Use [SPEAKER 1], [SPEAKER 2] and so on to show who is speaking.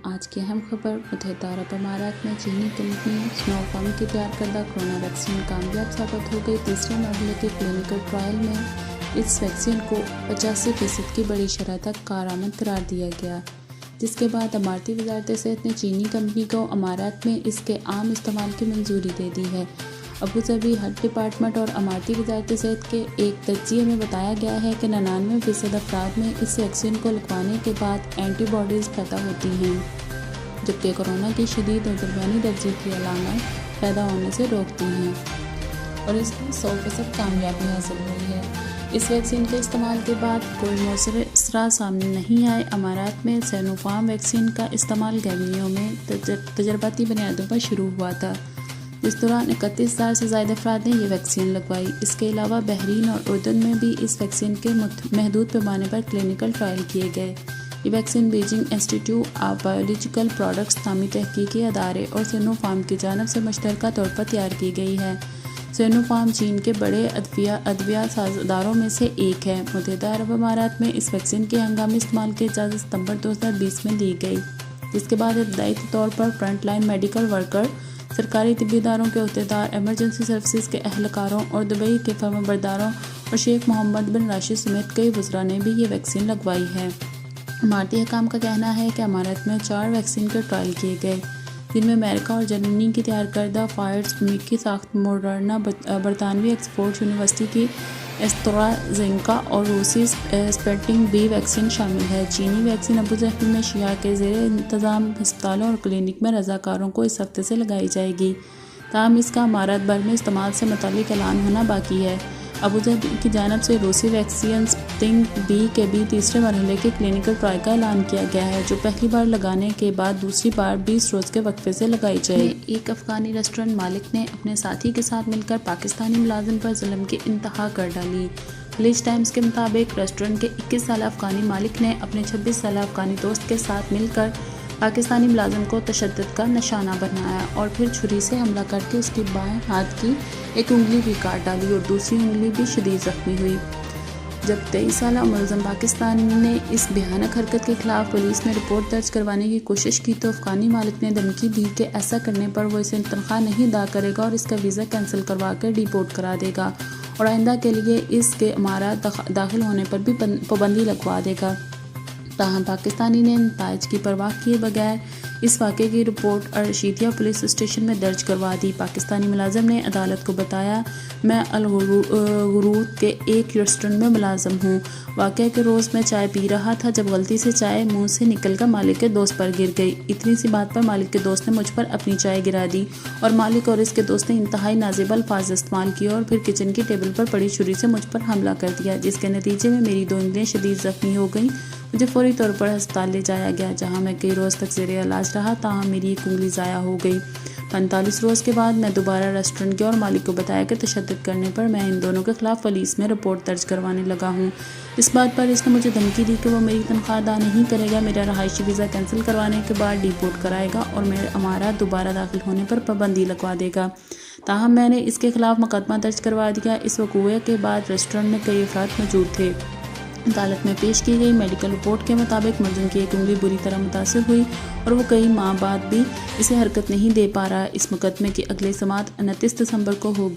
[SPEAKER 1] آج کی اہم خبر۔ متحدہ عرب امارات میں چینی کمپنی سنوفارم کی تیار کردہ کورونا ویکسین کامیاب ثابت ہو گئی۔ تیسرے مرحلے کے کلینکل ٹرائل میں اس ویکسین کو 85% کی بڑی شرح تک کارآمد قرار دیا گیا، جس کے بعد اماراتی وزارت صحت نے چینی کمپنی کو امارات میں اس کے عام استعمال کی منظوری دے دی ہے۔ ابوظہبی ہیلتھ ڈپارٹمنٹ اور اماراتی وزارت صحت کے ایک تجزیے میں بتایا گیا ہے کہ 99% افراد میں اس ویکسین کو لگوانے کے بعد اینٹی باڈیز پیدا ہوتی ہیں، جبکہ کورونا کی شدید اور درمیانی درجے کی علامات پیدا ہونے سے روکتی ہیں، اور اس میں 100% کامیابی حاصل ہوئی ہے۔ اس ویکسین کے استعمال کے بعد کوئی مؤثر اثرات سامنے نہیں آئے۔ امارات میں سینوفارم ویکسین کا استعمال گرمیوں میں تجرباتی بنیادوں پر شروع ہوا تھا، جس دوران 31,000 سے زائد افراد نے یہ ویکسین لگوائی۔ اس کے علاوہ بحرین اور اردن میں بھی اس ویکسین کے محدود پیمانے پر کلینکل ٹرائل کیے گئے۔ یہ ویکسین بیجنگ انسٹی ٹیوٹ آف بائیولوجیکل پروڈکٹس نامی تحقیقی ادارے اور سینوفارم کی جانب سے مشترکہ طور پر تیار کی گئی ہے۔ سینوفارم چین کے بڑے ادویہ ساز اداروں میں سے ایک ہے۔ متحدہ عرب امارات میں اس ویکسین کے ہنگامی استعمال کی اجازت ستمبر 2020 میں دی گئی، جس کے بعد ابتدائی طور پر فرنٹ لائن میڈیکل ورکر، سرکاری طبی اداروں کے عہدیدار، ایمرجنسی سروسز کے اہلکاروں اور دبئی کے فرمانبرداروں اور شیخ محمد بن راشد سمیت کئی وزراء نے بھی یہ ویکسین لگوائی ہے۔ اماراتی حکام کا کہنا ہے کہ امارات میں 4 ویکسین کے ٹرائل کیے گئے، جن میں امریکہ اور جرمنی کی تیار کردہ فائزر، امریکی ساخت موڈرنا، برطانوی آکسفورڈ یونیورسٹی کی ایسٹرازینیکا اور روسی اسپوتنک وی ویکسین شامل ہے۔ چینی ویکسین ابوظہبی میں شیعہ کے زیر انتظام ہسپتالوں اور کلینک میں رضاکاروں کو اس ہفتے سے لگائی جائے گی، تاہم اس کا امارات بھر میں استعمال سے متعلق اعلان ہونا باقی ہے۔ ابوظہبی کی جانب سے روسی ویکسین اسپوتنک وی کے بھی تیسرے مرحلے کے کلینکل ٹرائل کا اعلان کیا گیا ہے، جو پہلی بار لگانے کے بعد دوسری بار 20 روز کے وقفے سے لگائی جائے گی۔ ایک افغانی ریسٹورنٹ مالک نے اپنے ساتھی کے ساتھ مل کر پاکستانی ملازم پر ظلم کی انتہا کر ڈالی۔ خلیج ٹائمز کے مطابق ریسٹورنٹ کے 21 سالہ افغانی مالک نے اپنے 26 سالہ افغانی دوست کے ساتھ مل کر پاکستانی ملازم کو تشدد کا نشانہ بنایا اور پھر چھری سے حملہ کر کے اس کی بائیں ہاتھ کی ایک انگلی بھی کاٹ ڈالی اور دوسری انگلی بھی شدید زخمی ہوئی۔ جب 23 سالہ ملزم پاکستانی نے اس بھیانک حرکت کے خلاف پولیس میں رپورٹ درج کروانے کی کوشش کی تو افغانی مالک نے دھمکی دی کہ ایسا کرنے پر وہ اسے تنخواہ نہیں ادا کرے گا اور اس کا ویزا کینسل کروا کر ڈیپورٹ کرا دے گا اور آئندہ کے لیے اس کے امارات داخل ہونے پر بھی پابندی لگوا دے گا۔ تاہم پاکستانی نے نتائج کی پرواہ کیے بغیر اس واقعے کی رپورٹ ارشیدیہ پولیس اسٹیشن میں درج کروا دی۔ پاکستانی ملازم نے عدالت کو بتایا، میں الغروط کے ایک ریسٹورنٹ میں ملازم ہوں۔ واقعہ کے روز میں چائے پی رہا تھا جب غلطی سے چائے منہ سے نکل کر مالک کے دوست پر گر گئی۔ اتنی سی بات پر مالک کے دوست نے مجھ پر اپنی چائے گرا دی اور مالک اور اس کے دوست نے انتہائی نازیبا الفاظ استعمال کیے اور پھر کچن کی ٹیبل پر پڑی چھری سے مجھ پر حملہ کر دیا، جس کے نتیجے میں میری 2 انگلیاں شدید زخمی ہو گئیں۔ مجھے فوری طور پر ہسپتال لے جایا گیا، جہاں میں کئی روز تک زیر علاج رہا، تاہم میری ایک انگلی ضائع ہو گئی۔ 45 روز کے بعد میں دوبارہ ریسٹورنٹ گیا اور مالک کو بتایا کہ تشدد کرنے پر میں ان دونوں کے خلاف پولیس میں رپورٹ درج کروانے لگا ہوں۔ اس بات پر اس نے مجھے دھمکی دی کہ وہ میری تنخواہ ادا نہیں کرے گا، میرا رہائشی ویزا کینسل کروانے کے بعد ڈیپورٹ کرائے گا اور میرے امارات دوبارہ داخل ہونے پر پابندی لگوا دے گا۔ تاہم میں نے اس کے خلاف مقدمہ درج کروا دیا۔ اس وقوعے کے بعد ریسٹورنٹ میں کئی افراد موجود تھے۔ عدالت میں پیش کی گئی میڈیکل رپورٹ کے مطابق ملزم کی ایک انگلی بری طرح متاثر ہوئی اور وہ کئی ماہ بعد بھی اسے حرکت نہیں دے پا رہا۔ اس مقدمے کی اگلی سماعت 29 دسمبر کو ہوگی۔